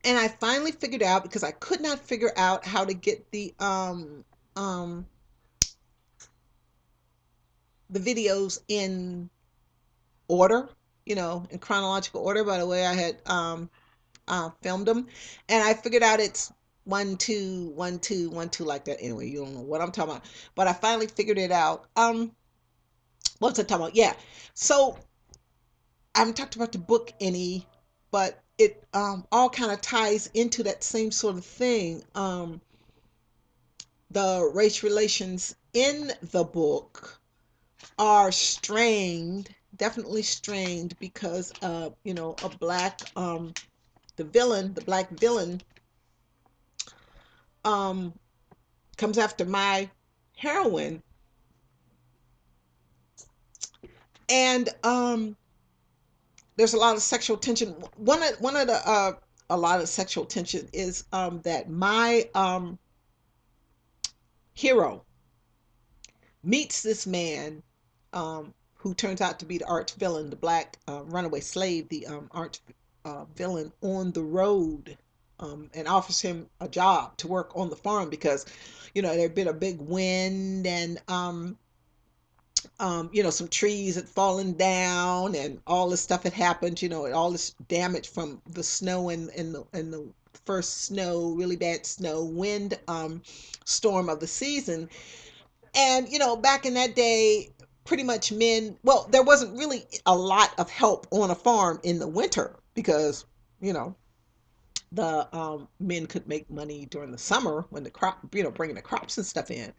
And I finally figured out, because I could not figure out how to get um the videos in order, in chronological order by the way I had filmed them. And I figured out it's 1 2 1 2 1 2, like that. Anyway, you don't know what I'm talking about, but I finally figured it out. What was I talking about? Yeah. So I haven't talked about the book any, but it all kind of ties into that same sort of thing. The race relations in the book are strained, definitely strained, because a black the black villain um comes after my heroine. And there's a lot of sexual tension. One of the a lot of sexual tension is that my hero meets this man who turns out to be the arch villain, the black runaway slave, the arch villain, on the road, and offers him a job to work on the farm because, there'd been a big wind, and some trees had fallen down, and all this stuff had happened, all this damage from the snow, and the first snow, really bad snow, wind storm of the season. And, back in that day, pretty much men, well, there wasn't really a lot of help on a farm in the winter because, you know, the men could make money during the summer when the crop, bringing the crops and stuff in.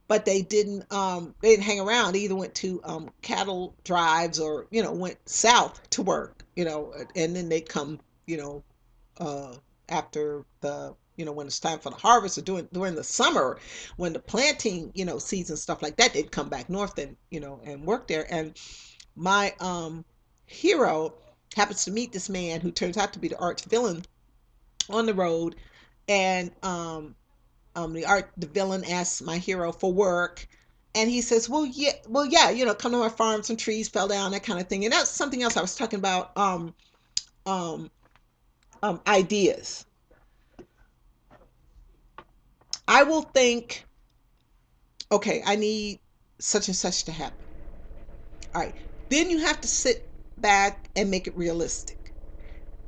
But they didn't hang around. They either went to cattle drives or, went south to work, and then they'd come, you know, uh, after when it's time for the harvest, or during the summer when the planting, season, stuff like that, they'd come back north and, and work there. And my hero happens to meet this man who turns out to be the arch villain on the road. And the villain asks my hero for work, and he says, well, yeah, come to my farm, some trees fell down, that kind of thing. And that's something else I was talking about. Um Ideas. I will think, okay, I need such and such to happen. All right. Then you have to sit back and make it realistic.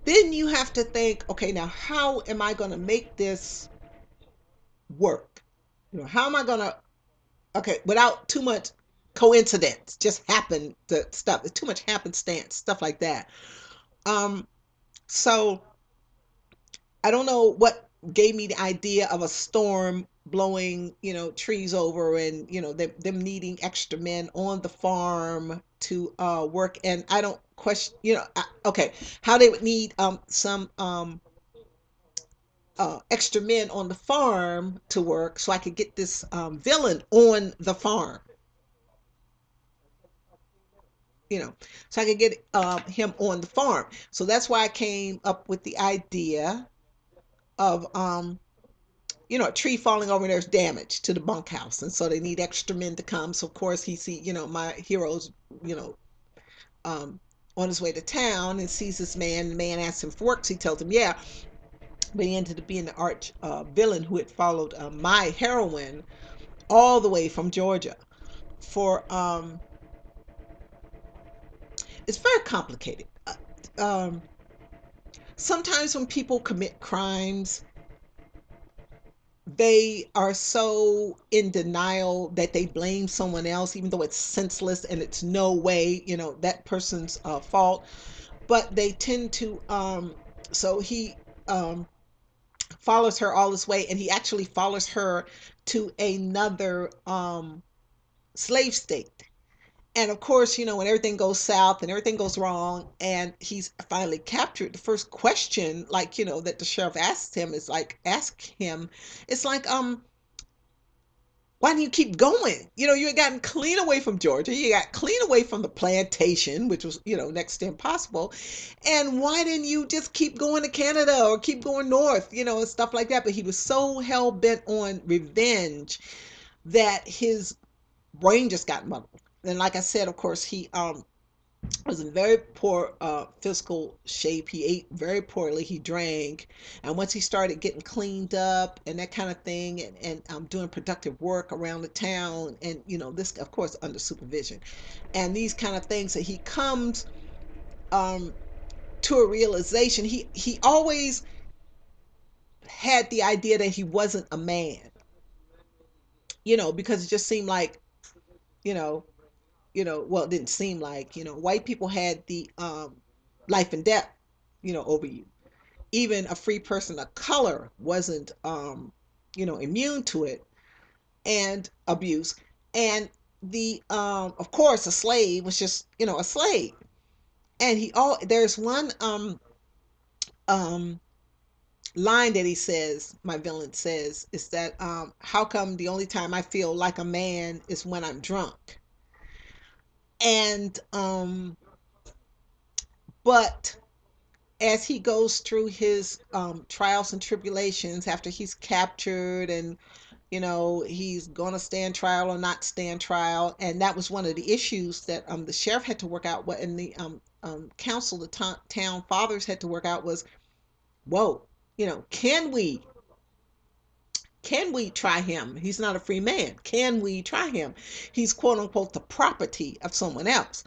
Then you have to think, okay, now how am I going to make this work? How am I going to, okay, without too much coincidence, just happen the stuff, too much happenstance, stuff like that. Um, so I don't know what gave me the idea of a storm blowing, trees over, and, them needing extra men on the farm to work. And I don't question, okay, how they would need some extra men on the farm to work so I could get this villain on the farm, you know, so I could get him on the farm. So that's why I came up with the idea of a tree falling over, and there's damage to the bunkhouse, and so they need extra men to come. So of course he see, my hero's, you know um on his way to town, and sees this man. The man asks him for work, so he tells him yeah, but he ended up being the arch villain who had followed my heroine all the way from Georgia for it's very complicated. Um Sometimes when people commit crimes, they are so in denial that they blame someone else, even though it's senseless and it's no way, that person's fault. But they tend to, so he follows her all this way, and he actually follows her to another slave state. And of course, when everything goes south and everything goes wrong, and he's finally captured, the first question, like, that the sheriff asks him is like, ask him, it's like, why do you keep going? You had gotten clean away from Georgia. You got clean away from the plantation, which was, next to impossible. And why didn't you just keep going to Canada or keep going north, and stuff like that? But he was so hell bent on revenge that his brain just got muddled. And like I said, of course, he was in very poor physical shape. He ate very poorly. He drank, and once he started getting cleaned up and that kind of thing, and doing productive work around the town, and this, of course, under supervision, and these kind of things, that he comes um, to a realization. He always had the idea that he wasn't a man, because it just seemed like, you know, well, it didn't seem like, white people had the life and death, over you. Even a free person of color wasn't, immune to it and abuse. And of course, a slave was just, a slave. And there's one um, line that he says, my villain says, is that, how come the only time I feel like a man is when I'm drunk? And, but as he goes through his trials and tribulations after he's captured, and he's going to stand trial or not stand trial. And that was one of the issues that the sheriff had to work out, what in the council, the town fathers had to work out, was, whoa, can we try him? He's not a free man. Can we try him? He's quote unquote the property of someone else.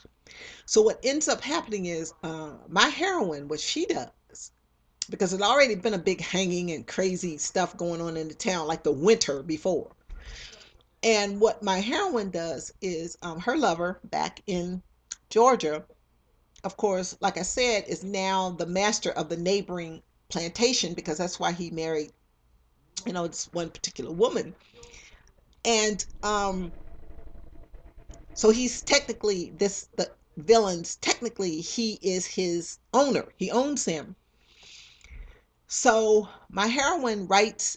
So what ends up happening is, my heroine, what she does, because it already been a big hanging and crazy stuff going on in the town, like the winter before. And what my heroine does is, her lover back in Georgia, of course, like I said, is now the master of the neighboring plantation, because that's why he married, this one particular woman. And so he's technically, the villain's technically, he is his owner. He owns him. So my heroine writes,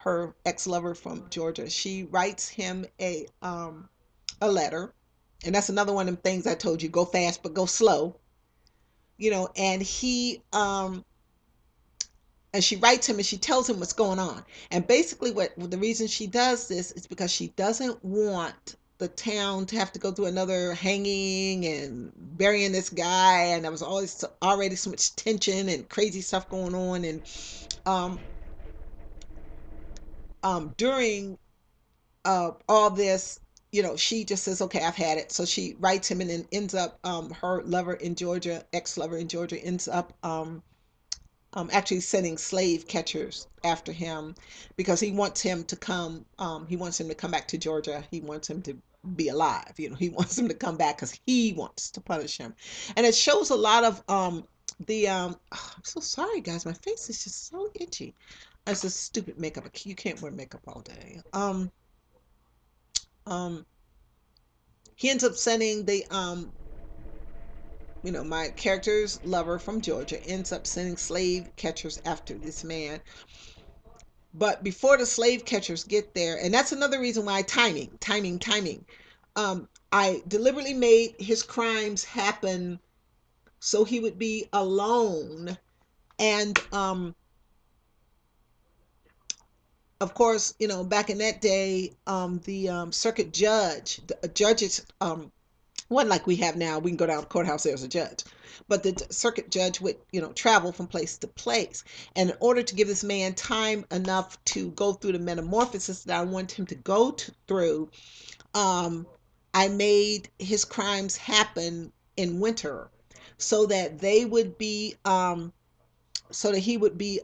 her ex-lover from Georgia, she writes him a letter. And that's another one of them things I told you, go fast but go slow. And she writes him, and she tells him what's going on. And basically, what the reason she does this is because she doesn't want the town to have to go through another hanging and burying this guy. And there was always already so much tension and crazy stuff going on. And um during all this, she just says, okay, I've had it. So she writes him, and then ends up, her lover in Georgia, ex-lover in Georgia, ends up actually sending slave catchers after him, because he wants him to come back to Georgia. He wants him to be alive. He wants him to come back because he wants to punish him. And it shows a lot of I'm so sorry, guys. My face is just so itchy. It's a stupid makeup. You can't wear makeup all day. Um, he ends up sending my character's lover from Georgia ends up sending slave catchers after this man. But before the slave catchers get there, and that's another reason why, timing. I deliberately made his crimes happen so he would be alone. And of course, back in that day, the circuit judges, wasn't like we have now. We can go down to the courthouse, there's a judge. But the circuit judge would, travel from place to place. And in order to give this man time enough to go through the metamorphosis that I want him to go through, um, I made his crimes happen in winter, so that they would be, so that he would be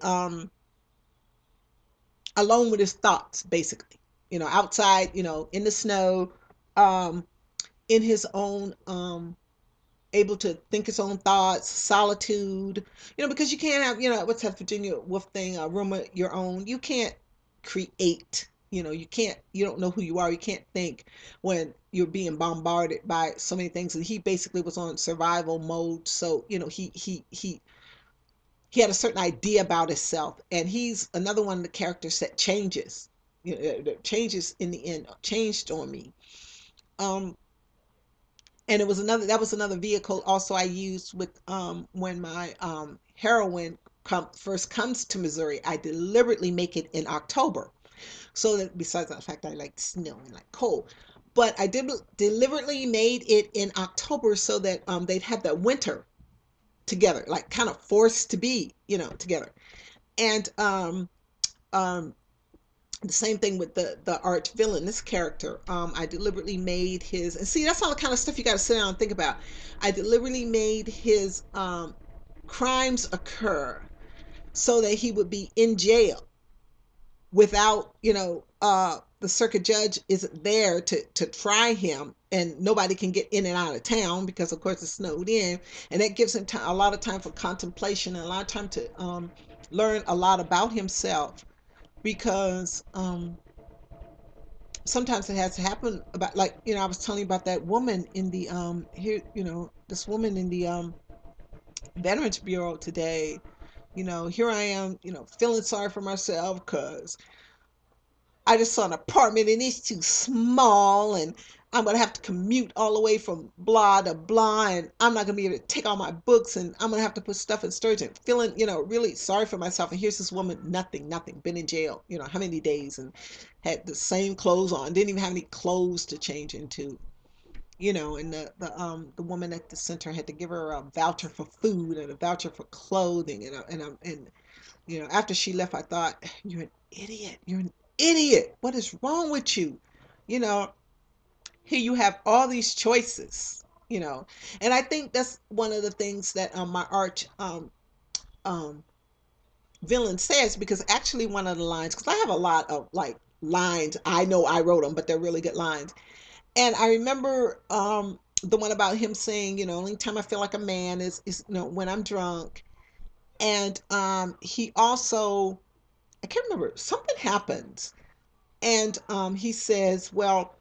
alone with his thoughts, basically. Outside, in the snow, um, in his own able to think his own thoughts, solitude, because you can't have, what's that Virginia Woolf thing, rumor your own. You can't create, you don't know who you are. You can't think when you're being bombarded by so many things. And he basically was on survival mode. So, he had a certain idea about himself. And he's another one of the characters that changes, that changes in the end, changed on me. Um, and that was another vehicle also I used with, when my heroine first comes to Missouri. I deliberately make it in October, so that, besides the fact I like snow and like cold, but I did deliberately made it in October so that they'd have that winter together, like kind of forced to be, together. And um, the same thing with the arch villain, this character. I deliberately made his, and see, that's all the kind of stuff you got to sit down and think about. I deliberately made his crimes occur so that he would be in jail without, the circuit judge isn't there to try him, and nobody can get in and out of town because of course it's snowed in, and that gives him a lot of time for contemplation and a lot of time to learn a lot about himself, because sometimes it has to happen. About, like, I was telling you about that woman in the here, this woman in the Veterans Bureau today. Here I am, feeling sorry for myself because I just saw an apartment and it's too small, and I'm gonna have to commute all the way from blah to blah, and I'm not gonna be able to take all my books, and I'm gonna have to put stuff in storage, and feeling, really sorry for myself. And here's this woman, nothing, been in jail, how many days, and had the same clothes on, didn't even have any clothes to change into. And the woman at the center had to give her a voucher for food and a voucher for clothing, and after she left, I thought, you're an idiot. You're an idiot. What is wrong with you? You know, Here you have all these choices, and I think that's one of the things that my arch um, villain says, because actually one of the lines, because I have a lot of like lines, I know I wrote them, but they're really good lines. And I remember the one about him saying, only time I feel like a man is when I'm drunk. And he also, I can't remember, something happens. And he says, well,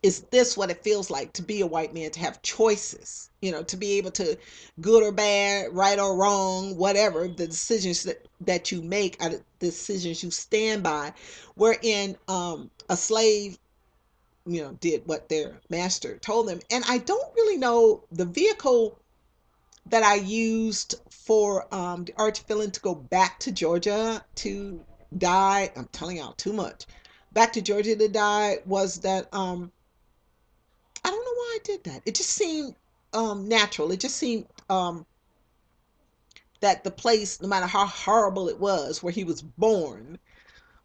is this what it feels like to be a white man, to have choices, to be able to, good or bad, right or wrong, whatever, the decisions that you make are the decisions you stand by. Wherein a slave, did what their master told them. And I don't really know the vehicle that I used for the arch villain to go back to Georgia to die. I'm telling y'all too much. Back to Georgia to die was that I don't know why I did that. It just seemed natural. It just seemed that the place, no matter how horrible it was, where he was born,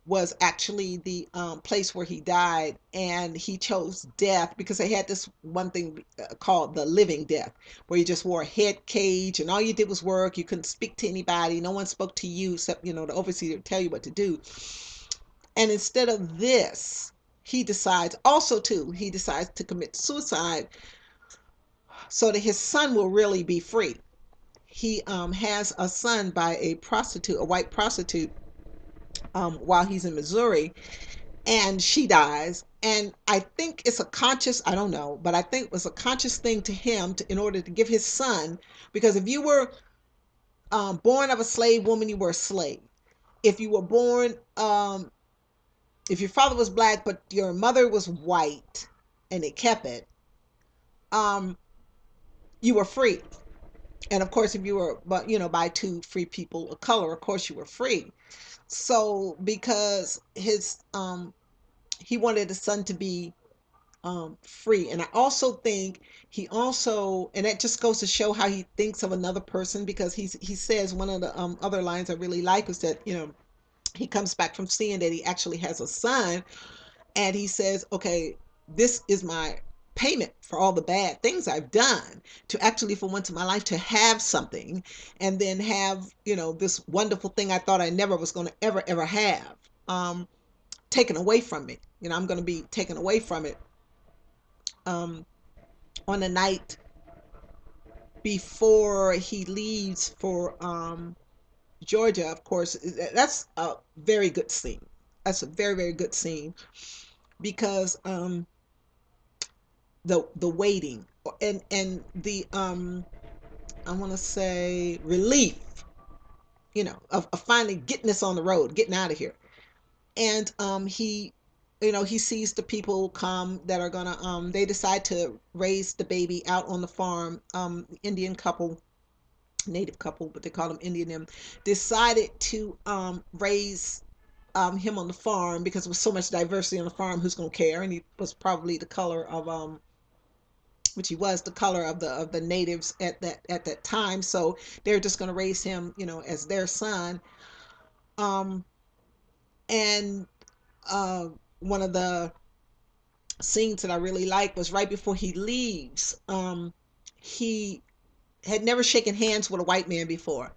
was actually the place where he died, and he chose death because they had this one thing called the living death, where you just wore a head cage and all you did was work. You couldn't speak to anybody. No one spoke to you except, the overseer to tell you what to do. And instead of this, he decides to commit suicide so that his son will really be free. He has a son by a prostitute, a white prostitute, while he's in Missouri, and she dies. And I think it's a conscious, I don't know, but I think it was a conscious thing to him in order to give his son, because if you were born of a slave woman, you were a slave. If you were born, if your father was black but your mother was white and they kept it, um, you were free. And of course, if you were, but by two free people of color, of course you were free. So because he wanted his son to be free. And I also think he also, and that just goes to show how he thinks of another person, because he says one of the other lines I really like is that, he comes back from seeing that he actually has a son, and he says, okay, this is my payment for all the bad things I've done, to actually for once in my life to have something, and then have, this wonderful thing I thought I never was going to ever have um taken away from me. I'm going to be taken away from it um on the night before he leaves for Georgia. Of course, that's a very good scene. That's a very, very good scene, because the waiting, and the I want to say relief, of finally getting this on the road, getting out of here. And he sees the people come that are gonna they decide to raise the baby out on the farm. Indian couple, native couple, but they call them Indian, them decided to raise him on the farm because there was so much diversity on the farm. Who's gonna care? And he was probably the color of which he was the color of the natives at that time. So they're just gonna raise him, as their son. Um, and uh, one of the scenes that I really liked was right before he leaves. He had never shaken hands with a white man before.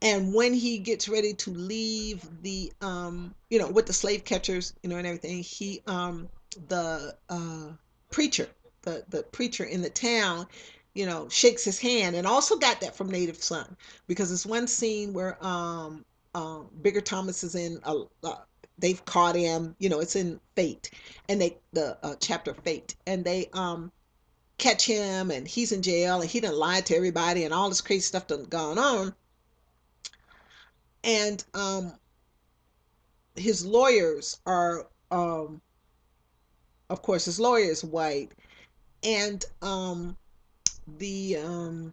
And when he gets ready to leave with the slave catchers, and everything, the preacher, the preacher in the town, shakes his hand, and also got that from Native Son, because there's one scene where Bigger Thomas is in they've caught him, it's in Fate, and the chapter Fate, and they catch him, and he's in jail, and he done lied to everybody, and all this crazy stuff done gone on. And his lawyers are, of course, his lawyer is white, and the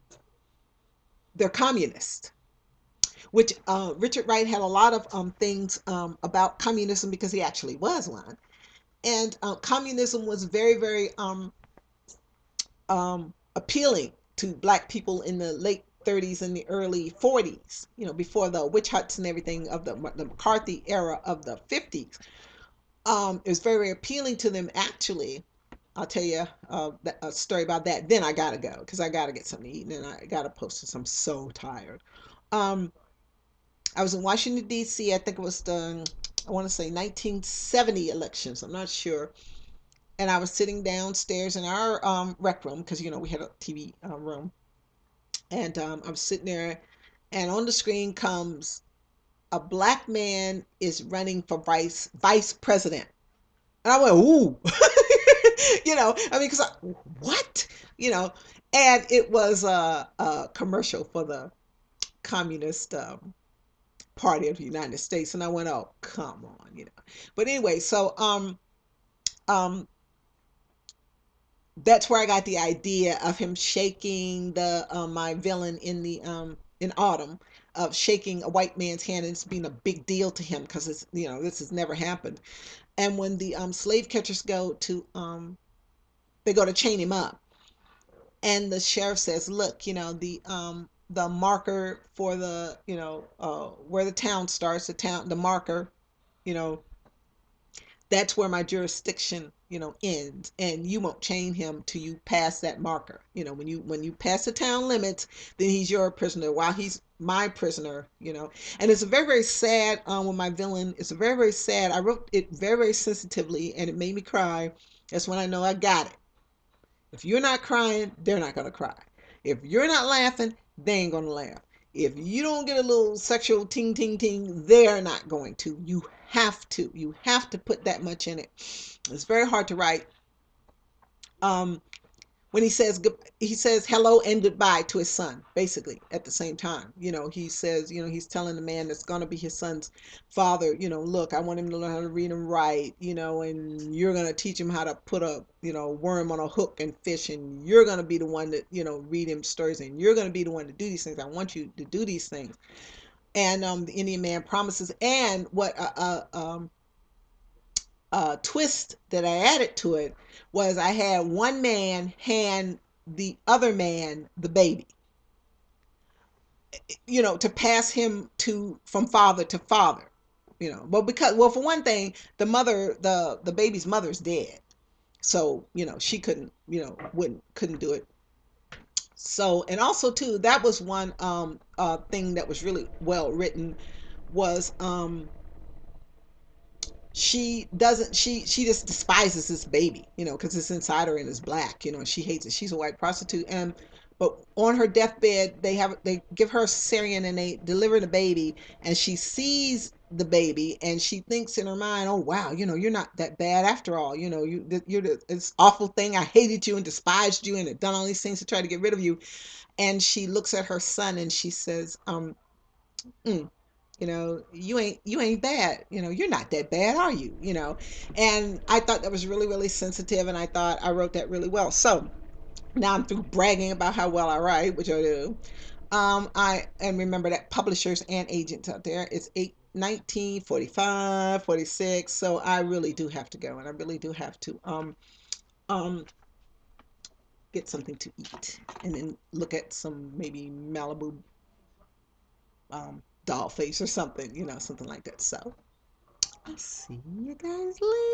they're communist, which Richard Wright had a lot of things about communism, because he actually was one. And communism was very, very appealing to black people in the late 30s and the early 40s, before the witch hunts and everything of the McCarthy era of the 50s. It was very, very appealing to them, actually. I'll tell you a story about that. Then I gotta go because I gotta get something to eat, and I gotta post this. I'm so tired. Um, I was in Washington D.C. I think it was I want to say 1970 elections. I'm not sure. And I was sitting downstairs in our rec room, because we had a TV room, and I was sitting there, and on the screen comes a black man is running for vice president, and I went, ooh. I mean, because what, and it was a commercial for the Communist Party of the United States, and I went, oh, come on. But anyway, so um, that's where I got the idea of him shaking the my villain in Autumn, of shaking a white man's hand, and it's being a big deal to him, because it's this has never happened. And when the slave catchers they go to chain him up, and the sheriff says, look, the marker for the where the town starts, the marker, you know that's where my jurisdiction ends, and you won't chain him till you pass that marker. When you pass the town limits, then he's your prisoner while he's my prisoner. And it's a very, very sad, when my villain, it's a very, very sad. I wrote it very, very sensitively, and it made me cry. That's when I know I got it. If you're not crying, they're not going to cry. If you're not laughing, they ain't going to laugh. If you don't get a little sexual ting ting ting, they're not going to. You have to. You have to put that much in it. It's very hard to write. Um, when he says hello and goodbye to his son, basically at the same time. He says, he's telling the man that's going to be his son's father, look, I want him to learn how to read and write, and you're going to teach him how to put a worm on a hook and fish, and you're going to be the one that read him stories, and you're going to be the one to do these things. I want you to do these things. And the Indian man promises. And what twist that I added to it was, I had one man hand the other man the baby, to pass him to from father to father. Well, for one thing, the baby's mother's dead, so she couldn't, wouldn't couldn't do it. So, and also too, that was one thing that was really well written, was she just despises this baby, because it's inside her and it's black, and she hates it. She's a white prostitute. And but on her deathbed, they give her a cesarean, and they deliver the baby, and she sees the baby, and she thinks in her mind, oh wow, you're not that bad after all. You're this awful thing. I hated you and despised you and had done all these things to try to get rid of you. And she looks at her son, and she says, mm, you ain't bad. You're not that bad, are you? And I thought that was really, really sensitive, and I thought I wrote that really well. So now I'm through bragging about how well I write, which I do. I and remember that publishers and agents out there. It's 8:19, 45, 46. So I really do have to go, and I really do have to um get something to eat, and then look at some maybe Malibu doll face or something, something like that. So I'll see you guys later.